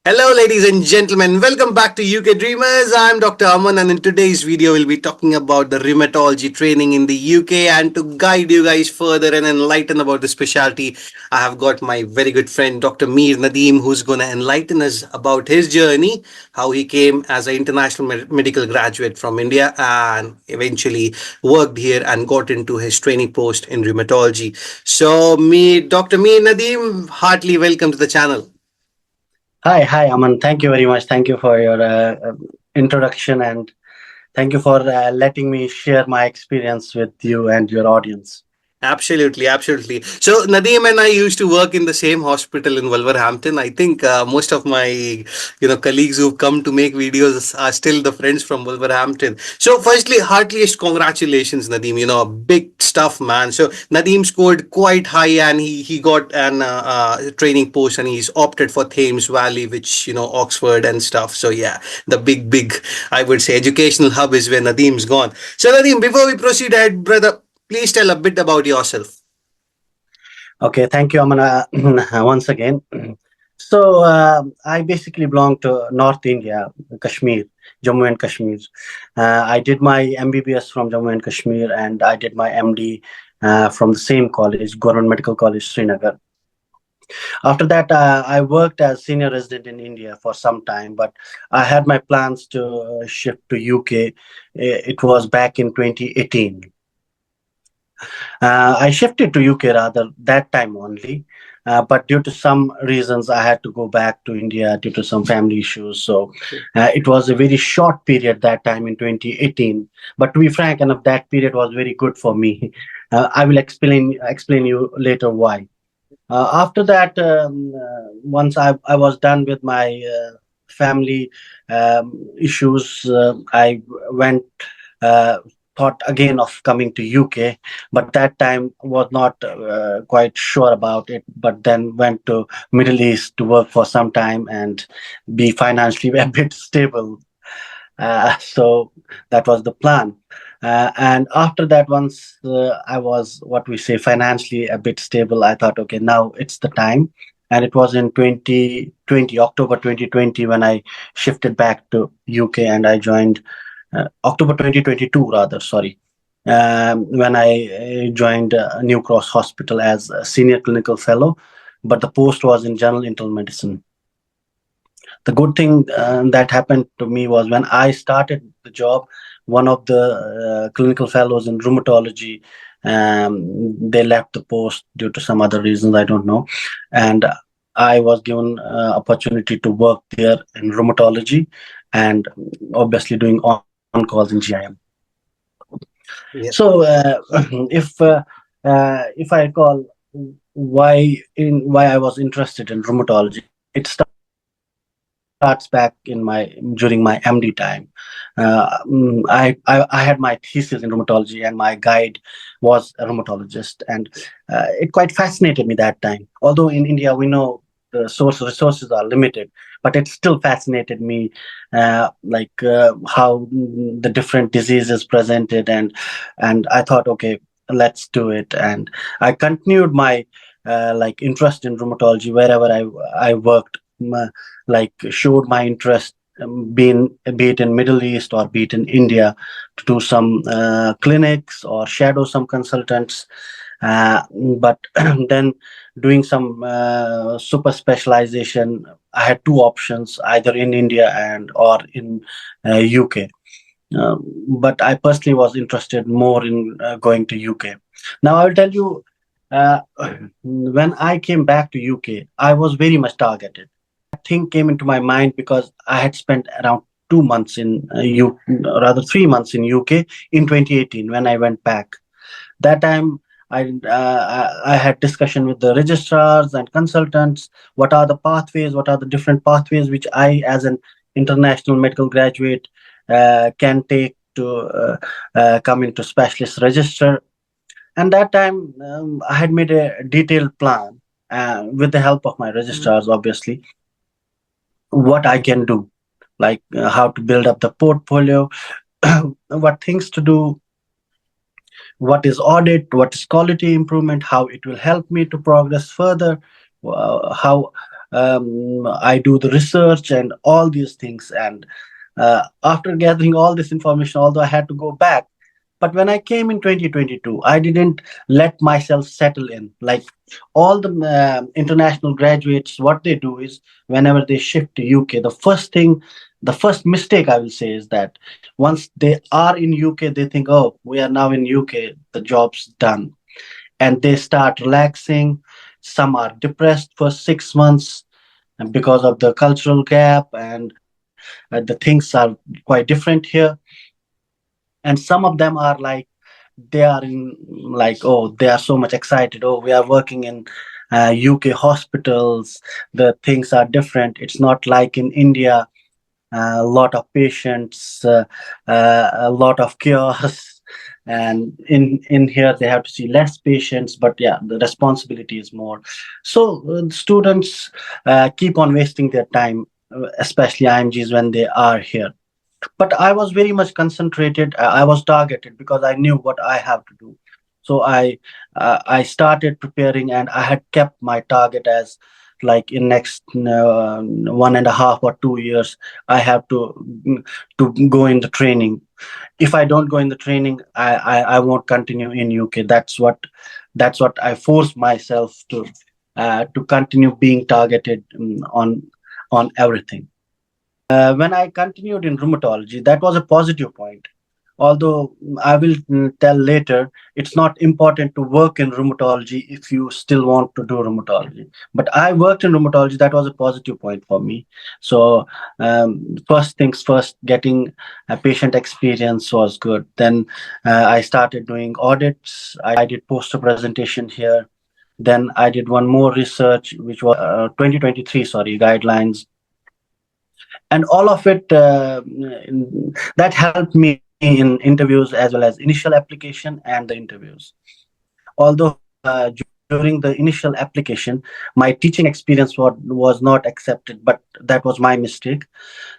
Hello, ladies and gentlemen. Welcome back to UK Dreamers. I'm Dr. Aman, and in today's video, we'll be talking about the rheumatology training in the UK. And to guide you guys further and enlighten about the specialty, I have got my very good friend, Dr. Mir Nadeem, who's going to enlighten us about his journey, how he came as an international medical graduate from India and eventually worked here and got into his training post in rheumatology. So, Dr. Mir Nadeem, heartily welcome to the channel. Hi, Aman. Thank you very much. Thank you for your introduction and thank you for letting me share my experience with you and your audience. Absolutely, absolutely. So Nadeem and I used to work in the same hospital in Wolverhampton. I think most of my colleagues who've come to make videos are still the friends from Wolverhampton. So firstly, heartiest congratulations, Nadeem. Big stuff, man. So Nadeem scored quite high, and he got an training post, and he's opted for Thames Valley, which Oxford and stuff. So yeah, the big I would say educational hub is where Nadeem's gone. So Nadeem, before we proceed ahead, brother, please tell a bit about yourself. Okay, thank you, Aman, once again. So I basically belong to North India, Kashmir, Jammu and Kashmir. I did my MBBS from Jammu and Kashmir, and I did my MD from the same college, Government Medical College, Srinagar. After that, I worked as senior resident in India for some time, but I had my plans to shift to UK. It was back in 2018. I shifted to UK rather that time only, but due to some reasons, I had to go back to India due to some family issues. So it was a very short period that time in 2018. But to be frank enough, that period was very good for me. I will explain you later why. After that, once I was done with my family issues, I went, uh, thought again of coming to UK, but that time was not quite sure about it. But then went to Middle East to work for some time and be financially a bit stable. So that was the plan. And after that, once I was what we say financially a bit stable, I thought, okay, now it's the time. And it was in 2020, October 2020, when I shifted back to UK and I joined October 2022, rather, sorry, when I joined New Cross Hospital as a senior clinical fellow, but the post was in general internal medicine. The good thing that happened to me was when I started the job, one of the clinical fellows in rheumatology, they left the post due to some other reasons, I don't know, and I was given opportunity to work there in rheumatology and obviously doing on calls in GIM. Yeah. So if I recall why I was interested in rheumatology, it starts back in my during my MD time. I had my thesis in rheumatology, and my guide was a rheumatologist, and it quite fascinated me that time. Although in India we know the source resources are limited, but it still fascinated me, how the different diseases presented, and I thought, okay, let's do it, and I continued my interest in rheumatology wherever I worked. Showed my interest, be it in Middle East or be it in India, to do some clinics or shadow some consultants. But then doing some super specialization, I had two options, either in India and or in UK. But I personally was interested more in going to UK. Now I will tell you, uh, when I came back to UK, I was very much targeted. That thing came into my mind because I had spent around 2 months in rather 3 months in UK in 2018 when I went back. That time, I had discussion with the registrars and consultants. What are the pathways? What are the different pathways which I, as an international medical graduate, can take to come into specialist register? And that time, I had made a detailed plan with the help of my registrars, obviously, what I can do, like how to build up the portfolio, what things to do, what is audit, what is quality improvement, how it will help me to progress further, how. I do the research and all these things. And after gathering all this information, although I had to go back, but when I came in 2022, I didn't let myself settle in. Like all the international graduates, what they do is whenever they shift to UK, the first mistake I will say is that once they are in UK, they think, oh, we are now in UK, the job's done. And they start relaxing. Some are depressed for 6 months and because of the cultural gap, and the things are quite different here. And some of them are like, they are in, like, oh, they are so much excited, oh, we are working in UK hospitals, the things are different, it's not like in India, a lot of patients, a lot of chaos. And in here they have to see less patients, but yeah, the responsibility is more. So students keep on wasting their time, especially IMGs, when they are here. But I was very much concentrated. I was targeted because I knew what I have to do. So I started preparing, and I had kept my target as, like, in next 1.5 or 2 years, I have to go in the training. If I don't go in the training, I won't continue in UK. That's what I forced myself to continue being targeted, on everything. When I continued in rheumatology, that was a positive point. Although I will tell later, it's not important to work in rheumatology if you still want to do rheumatology. But I worked in rheumatology, that was a positive point for me. So, first things first, getting a patient experience was good. Then I started doing audits, I did poster presentation here. Then I did one more research, which was 2023, sorry, guidelines, and all of it that helped me in interviews as well as initial application and the interviews. Although during the initial application my teaching experience was not accepted, but that was my mistake,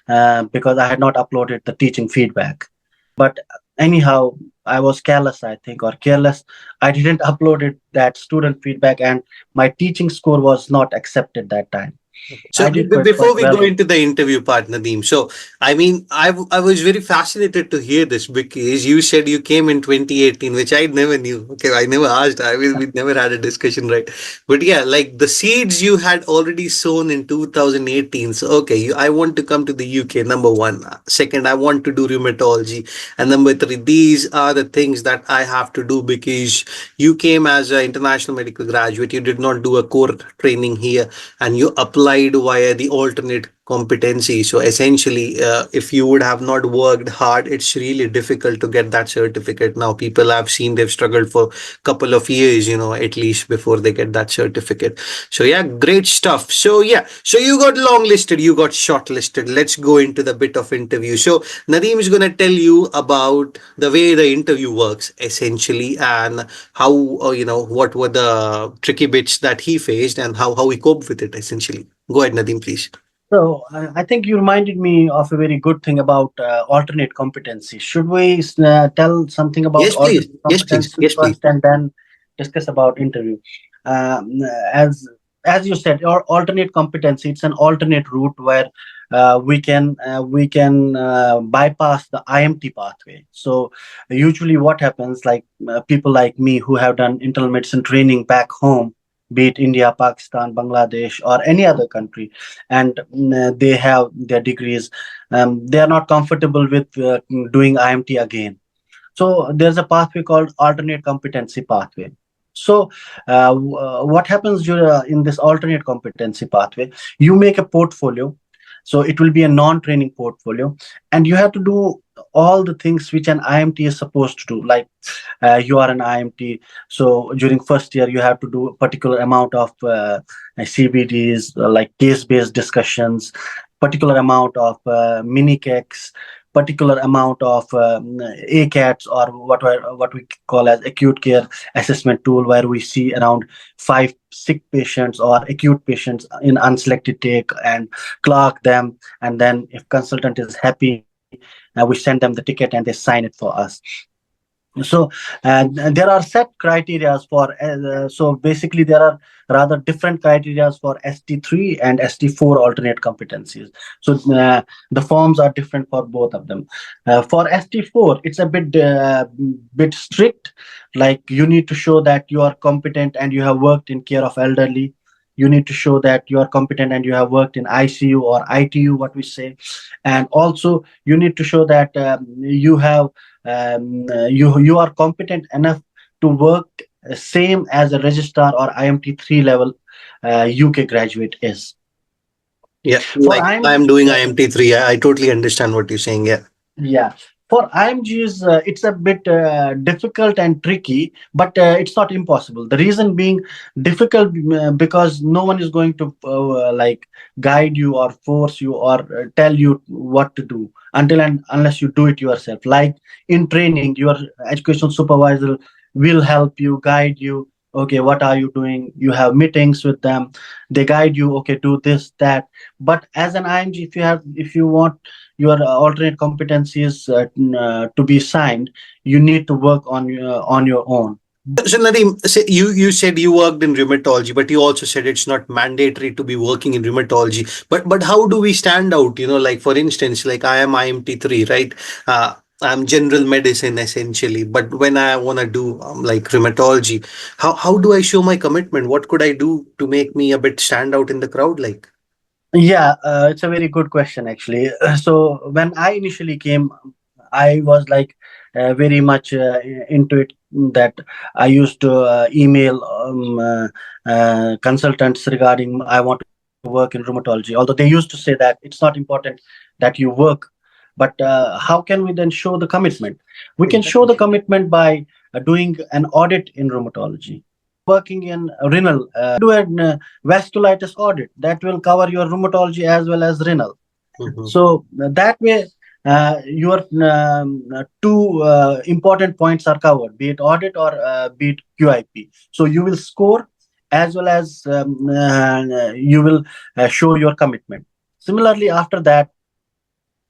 because I had not uploaded the teaching feedback. But anyhow, I was careless, I think, or careless. I didn't upload it, that student feedback, and my teaching score was not accepted that time. So I did quite before we well. go into the interview part, Nadeem, so I mean, I was very fascinated to hear this because you said you came in 2018, which I never knew. Okay, I never asked. I mean, we never had a discussion, right? But yeah, like the seeds you had already sown in 2018. So okay, I want to come to the UK. Number one, second, I want to do rheumatology, and number three, these are the things that I have to do because you came as an international medical graduate. You did not do a core training here and you applied via the alternate competency. So essentially, if you would have not worked hard, it's really difficult to get that certificate. Now people have seen they've struggled for a couple of years, at least before they get that certificate. So yeah, great stuff. So yeah, so you got longlisted, you got shortlisted. Let's go into the bit of interview. So Nadeem is going to tell you about the way the interview works essentially, and how, what were the tricky bits that he faced and how he coped with it essentially. Go ahead, Nadeem, please. So I think you reminded me of a very good thing about alternate competency. Should we tell something about Yes, please. alternate Yes, please. competency Yes, please. first, and then discuss about interview? Um, as as you said, or alternate competency, it's an alternate route where we can bypass the IMT pathway. So usually, what happens, like people like me who have done internal medicine training back home, be it India, Pakistan, Bangladesh, or any other country, and they have their degrees, they are not comfortable with doing IMT again. So there's a pathway called alternate competency pathway. So what happens in this alternate competency pathway? You make a portfolio. So it will be a non-training portfolio, and you have to do all the things which an IMT is supposed to do. Like you are an IMT, so during first year you have to do a particular amount of CBDs, like case-based discussions, particular amount of mini cakes, particular amount of ACATs, or what we call as acute care assessment tool, where we see around 5 sick patients or acute patients in unselected take and clock them, and then if consultant is happy, we send them the ticket and they sign it for us. So and there are set criteria for so basically there are rather different criteria for ST3 and ST4 alternate competencies. So the forms are different for both of them. For ST4 it's a bit strict, like you need to show that you are competent and you have worked in care of elderly. You need to show that you are competent and you have worked in ICU or ITU, what we say. And also you need to show that you are competent enough to work same as a registrar or IMT3 level UK graduate is. Yeah, For like IMG, I'm doing IMT3. I totally understand what you're saying. Yeah. yeah, for IMGs, it's a bit difficult and tricky, but it's not impossible. The reason being difficult because no one is going to like guide you or force you or tell you what to do until and unless you do it yourself. Like in training, your education supervisor will help you, guide you. Okay, what are you doing? You have meetings with them. They guide you. Okay, do this, that. But as an IMG, if you want your alternate competencies to be signed, you need to work on your own. So Nadeem, you said you worked in rheumatology, but you also said it's not mandatory to be working in rheumatology. But how do we stand out? Like for instance, like I am IMT3, right? I'm general medicine essentially, but when I want to do like rheumatology, how do I show my commitment? What could I do to make me a bit stand out in the crowd? Like, Yeah, it's a very good question actually. So when I initially came, I was like very much into it, that I used to email consultants regarding I want to work in rheumatology. Although they used to say that it's not important that you work, but how can we then show the commitment? We can show the commitment by doing an audit in rheumatology. Working in renal, do a vasculitis audit that will cover your rheumatology as well as renal. mhm. So that way, your two important points are covered, be it audit or be it QIP. So you will score as well as you will show your commitment. Similarly, after that,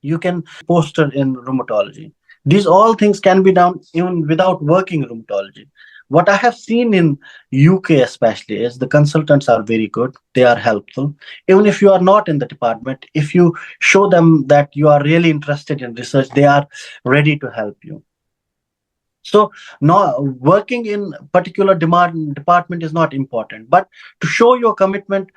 you can poster in rheumatology. These all things can be done even without working in rheumatology. What I have seen in UK especially is the consultants are very good. They are helpful. Even if you are not in the department, if you show them that you are really interested in research, they are ready to help you. So no, working in particular department is not important, but to show your commitment,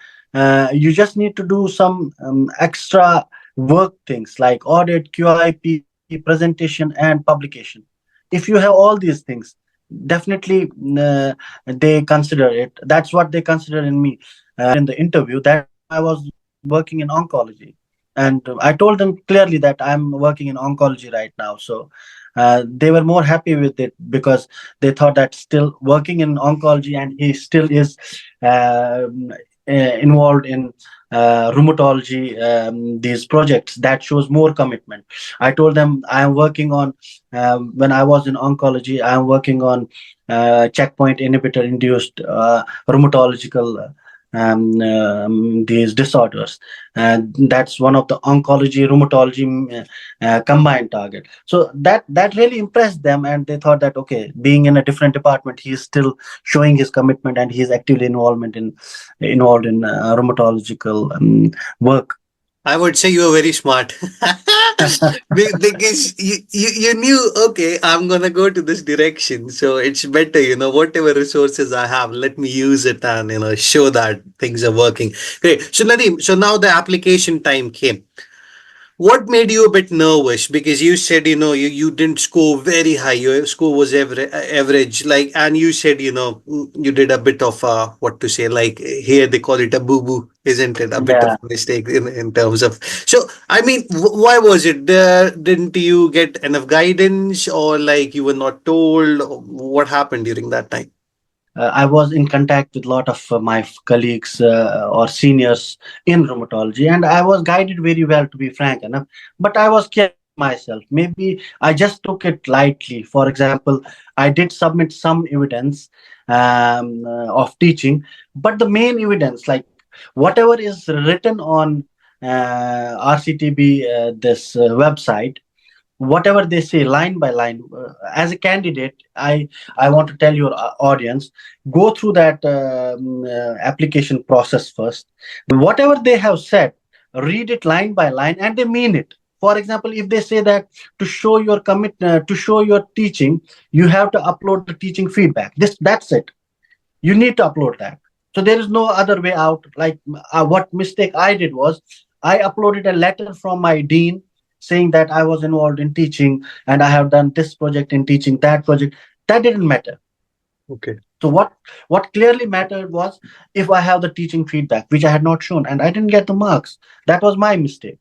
you just need to do some extra work things like audit, QIP, presentation, and publication. If you have all these things, definitely they consider it. That's what they consider in me. In the interview, that time I was working in oncology, and I told them clearly that I'm working in oncology right now. So they were more happy with it because they thought that still working in oncology and he still is involved in rheumatology, these projects, that shows more commitment. I told them I am working on when I was in oncology, I am working on checkpoint inhibitor induced rheumatological these disorders, and that's one of the oncology rheumatology combined target. So that really impressed them, and they thought that okay, being in a different department, he is still showing his commitment and he is actively involved in rheumatological work. I would say you are very smart. Because you knew, okay, I'm gonna go to this direction. So it's better, whatever resources I have, let me use it and show that things are working. Great. So Nadeem, so now the application time came. What made you a bit nervous? Because you said, you didn't score very high. Your score was average. Like, and you said, you did a bit of, what to say, like here they call it a boo boo, isn't it? A bit of Yeah. mistake in terms of. So, I mean, why was it? Didn't you get enough guidance or like you were not told? What happened during that time? I was in contact with a lot of my colleagues or seniors in rheumatology, and I was guided very well, to be frank enough. But I was careful myself. Maybe I just took it lightly. For example, I did submit some evidence of teaching, but the main evidence, like whatever is written on RCTB, this website, whatever they say line by line. As a candidate, I want to tell your audience, go through that application process first. Whatever they have said, read it line by line, and they mean it. For example, if they say that to show your to show your teaching, you have to upload the teaching feedback. That's it. You need to upload that. So there is no other way out. Like what mistake I did was, I uploaded a letter from my dean saying that I was involved in teaching and I have done this project in teaching, that project. That didn't matter. Okay. So what clearly mattered was if I have the teaching feedback, which I had not shown, and I didn't get the marks. That was my mistake.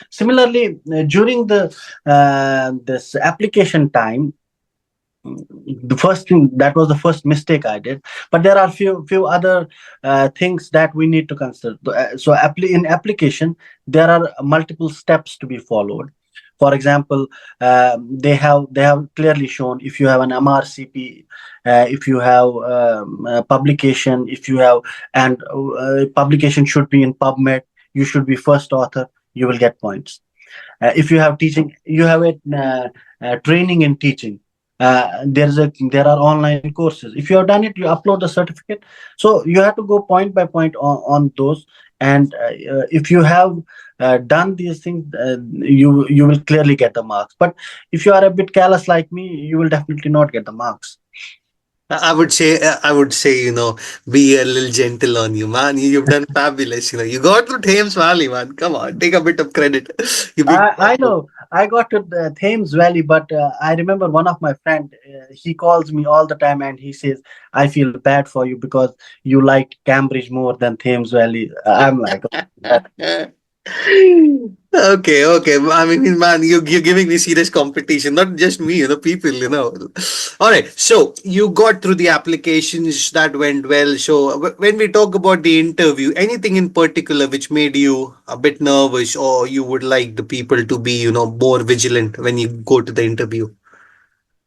Similarly, during the this application time, the first thing, that was the first mistake I did. But there are few other things that we need to consider. So in application, there are multiple steps to be followed. For example, they have clearly shown if you have an MRCP, if you have publication, if you have, and publication should be in PubMed. You should be first author. You will get points. If you have teaching, you have a training in teaching. There are online courses. If you have done it, you upload the certificate. So you have to go point by point on those. And if you have done these things, you will clearly get the marks. But if you are a bit careless like me, you will definitely not get the marks. I would say, be a little gentle on you, man. You've done fabulous. You got through Thames Valley, man. Come on, take a bit of credit. You've been I know I got to the Thames Valley, but I remember one of my friend. He calls me all the time, and he says, "I feel bad for you because you liked Cambridge more than Thames Valley." I'm like, Okay, okay. I mean, man, you're giving me serious competition, not just me, people. All right. So you got through the applications that went well. So when we talk about the interview, anything in particular which made you a bit nervous, or you would like the people to be, more vigilant when you go to the interview?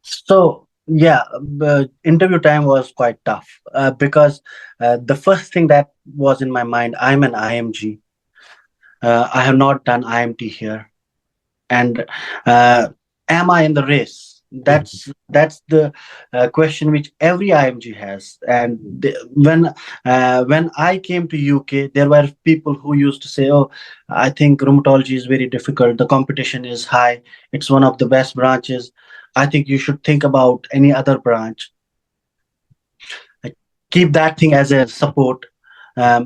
so yeah, the interview time was quite tough because the first thing that was in my mind, I'm an IMG. I have not done IMT here, and uh, am I in the race? That's the question which every IMG has. And when I came to UK, there were people who used to say, "Oh, I think rheumatology is very difficult. The competition is high. It's one of the best branches. I think you should think about any other branch. Keep that thing as a support.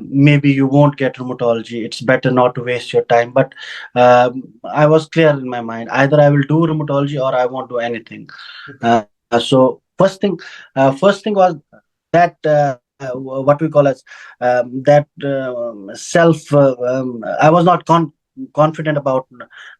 Maybe you won't get rheumatology. It's better not to waste your time." But I was clear in my mind, either I will do rheumatology or I won't do anything. So first thing was that what we call as that self. I was not confident about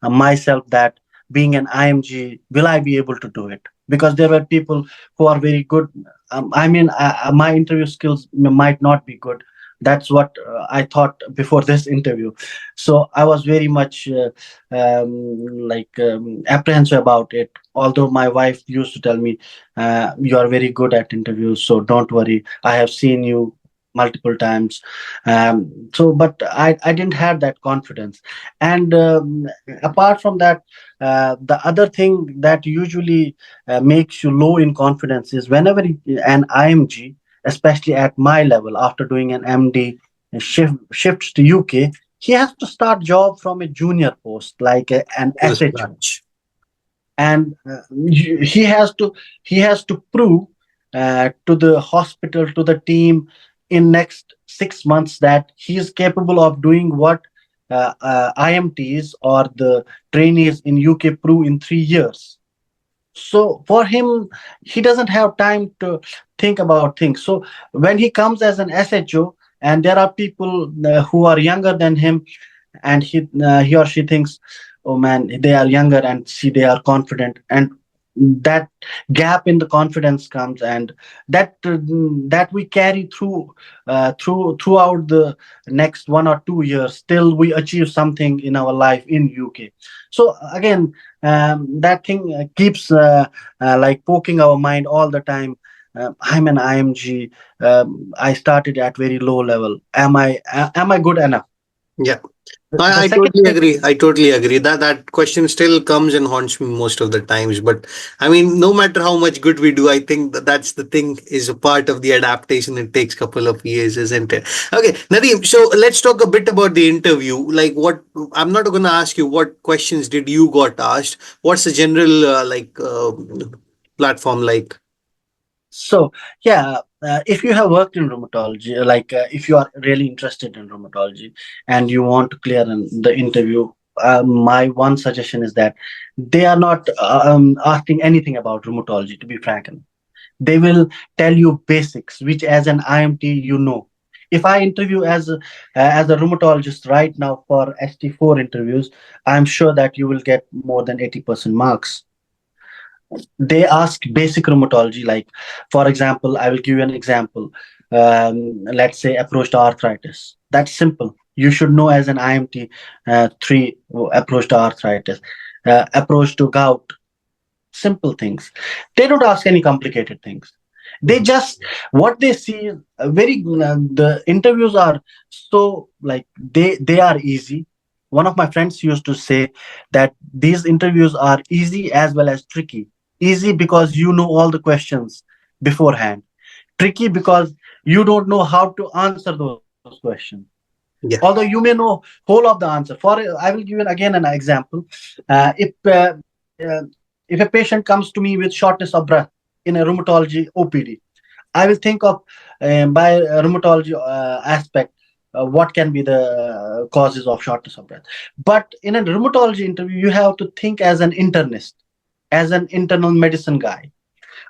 myself, that being an IMG, will I be able to do it? Because there were people who are very good. I mean, my interview skills might not be good. That's what I thought before this interview. So I was very much apprehensive about it. Although my wife used to tell me, "You are very good at interviews, so don't worry. I have seen you multiple times." But I didn't have that confidence. And apart from that, the other thing that usually makes you low in confidence is whenever an IMG, especially at my level, after doing an MD, shifts to UK, he has to start job from a junior post like an First SHO. batch. And he has to prove to the hospital, to the team, in next 6 months, that he is capable of doing what IMTs or the trainees in UK prove in 3 years. So for him, he doesn't have time to think about things. So when he comes as an SHO, and there are people who are younger than him, and he or she thinks, "Oh man, they are younger, and see, they are confident." And that gap in the confidence comes, and that we carry throughout the next 1 or 2 years till we achieve something in our life in UK. So again, that thing keeps like poking our mind all the time. I'm an IMG. I started at very low level. Am I good enough? Yeah. The I second totally thing. agree. I totally agree. That question still comes and haunts me most of the times. But I mean, no matter how much good we do, I think that's the thing is a part of the adaptation. It takes couple of years, isn't it? Okay, Nadeem. So let's talk a bit about the interview. Like, what I'm not going to ask you what questions did you got asked. What's the general platform like? So, yeah, if you have worked in rheumatology, if you are really interested in rheumatology and you want to clear the interview, my one suggestion is that they are not asking anything about rheumatology, to be frank. They will tell you basics, which as an IMT, you know. If I interview as a rheumatologist right now for ST4 interviews, I'm sure that you will get more than 80% marks. They ask basic rheumatology, like, for example, I will give you an example. Let's say approach to arthritis. That's simple. You should know as an IMT three approach to arthritis, approach to gout. Simple things. They don't ask any complicated things. They Mhm. just what they see is the interviews are so like they are easy. One of my friends used to say that these interviews are easy as well as tricky. Easy because you know all the questions beforehand. Tricky because you don't know how to answer those questions, although Yeah. you may know whole of the answer. I will give you again an example. If a patient comes to me with shortness of breath in a rheumatology OPD, I will think of by a rheumatology aspect, what can be the causes of shortness of breath. But in a rheumatology interview, you have to think as an internist, as an internal medicine guy.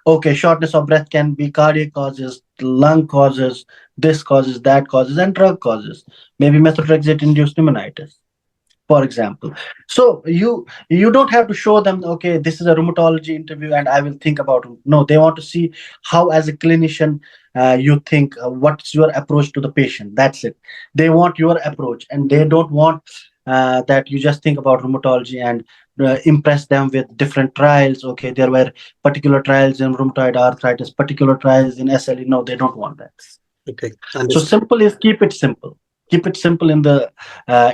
Okay, shortness of breath can be cardiac causes, lung causes, this causes, that causes, and drug causes. Maybe methotrexate induced pneumonitis, for example. So you don't have to show them, okay, this is a rheumatology interview and I will think about it. No, they want to see how as a clinician you think, what's your approach to the patient. That's it. They want your approach, and they don't want that you just think about rheumatology and impress them with different trials. Okay, there were particular trials in rheumatoid arthritis, particular trials in SLE. No, they don't want that. Okay. So Understood. simple is keep it simple. Keep it simple in the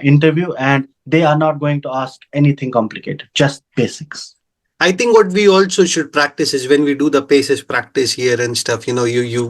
interview, and they are not going to ask anything complicated, just basics. I think what we also should practice is when we do the paces practice here and stuff, you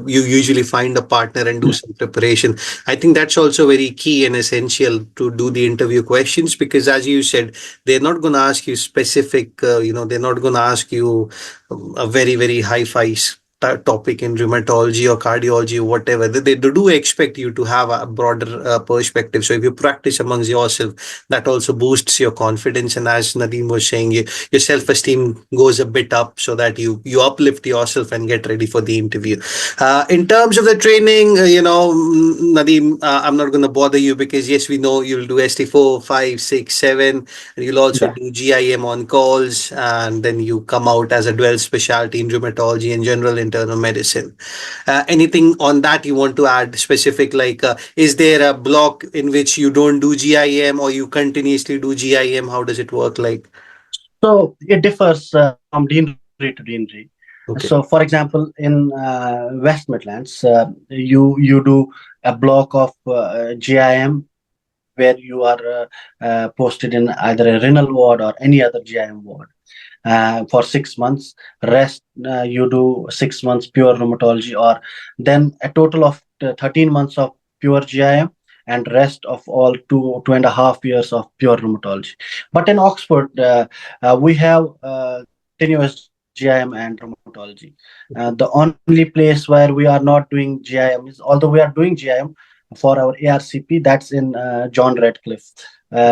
usually find a partner and do some preparation. I think that's also very key and essential to do the interview questions, because as you said, they're not going to ask you specific, they're not going to ask you a very, very high-fi topic in rheumatology or cardiology or whatever. They do expect you to have a broader perspective. So if you practice amongst yourself, that also boosts your confidence. And as Nadeem was saying, your self-esteem goes a bit up, so that you uplift yourself and get ready for the interview. In terms of the training, Nadeem, I'm not going to bother you, because yes, we know you'll do ST4, 5, 6, 7, and you'll also Yeah. do GIM on calls, and then you come out as a dual specialty in rheumatology and general internal medicine. Anything on that you want to add specific, like is there a block in which you don't do GIM or you continuously do GIM? How does it work like? So it differs from deanery to deanery. So, Okay. for example, in West Midlands, you do a block of GIM where you are posted in either a renal ward or any other GIM ward for 6 months. Rest, you do 6 months pure rheumatology, or then a total of 13 months of pure GIM, and rest of all 2.5 years of pure rheumatology. But in Oxford, we have continuous GIM and rheumatology. The only place where we are not doing GIM is, although we are doing GIM for our ARCP, that's in John Redcliffe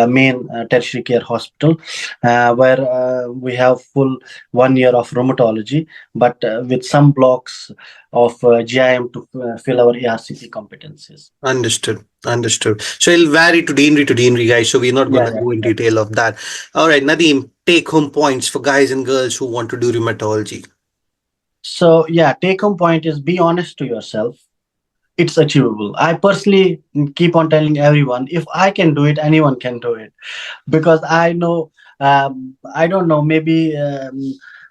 main tertiary care hospital, where we have full 1 year of rheumatology, but with some blocks of GIM to fill our ARCP competencies. Understood. Understood. So it'll vary to deanery, guys. So we're not going Yeah, to yeah, go in yeah. detail of that. All right, Nadeem, take home points for guys and girls who want to do rheumatology. So yeah, take home point is be honest to yourself. It's achievable. I personally keep on telling everyone, if I can do it, anyone can do it, because I know, I don't know, maybe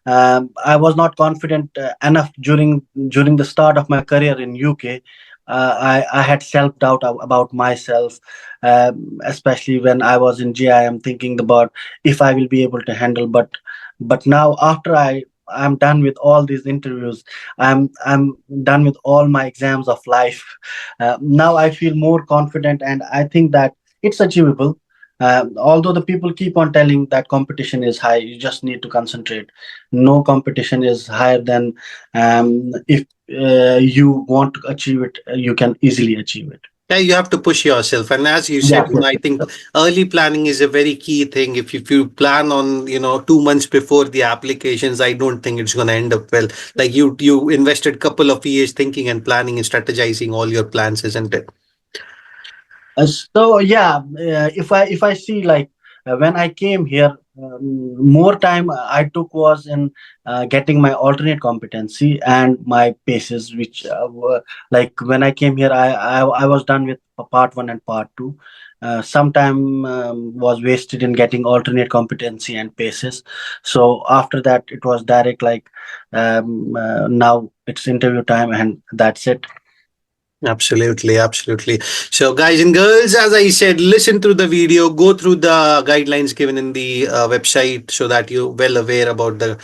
I was not confident enough during the start of my career in UK, I had self doubt about myself, especially when I was in GIM, thinking about if I will be able to handle. But now, after I'm done with all these interviews, I'm done with all my exams of life. Now I feel more confident, and I think that it's achievable. Although the people keep on telling that competition is high, you just need to concentrate. No competition is higher than, if you want to achieve it, you can easily achieve it. Yeah, you have to push yourself. And as you Yeah, said, push I think yourself. early planning is a very key thing. If you plan on, 2 months before the applications, I don't think it's going to end up well. Like you invested couple of years thinking and planning and strategizing all your plans, isn't it? So yeah, if I see, like, when I came here, more time I took was in getting my alternate competency and my paces, which were, like, when I came here, I was done with part one and part two. Some time was wasted in getting alternate competency and paces. So after that, it was direct, like, now it's interview time, and that's it. Absolutely, absolutely. So, guys and girls, as I said, listen through the video, go through the guidelines given in the website so that you're well aware about the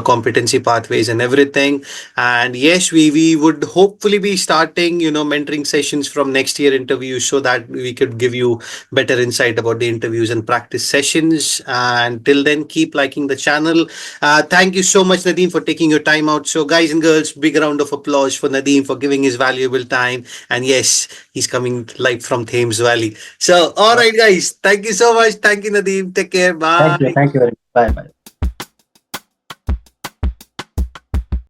competency pathways and everything. And yes, we would hopefully be starting mentoring sessions from next year interviews so that we could give you better insight about the interviews and practice sessions. And till then, keep liking the channel. Thank you so much, Nadeem, for taking your time out. So, guys and girls, big round of applause for Nadeem for giving his valuable time. And yes, he's coming live from Thames Valley. So, all right, guys, thank you so much. Thank you, Nadeem. Take care. Thank you, Bye. thank you very much. Bye bye.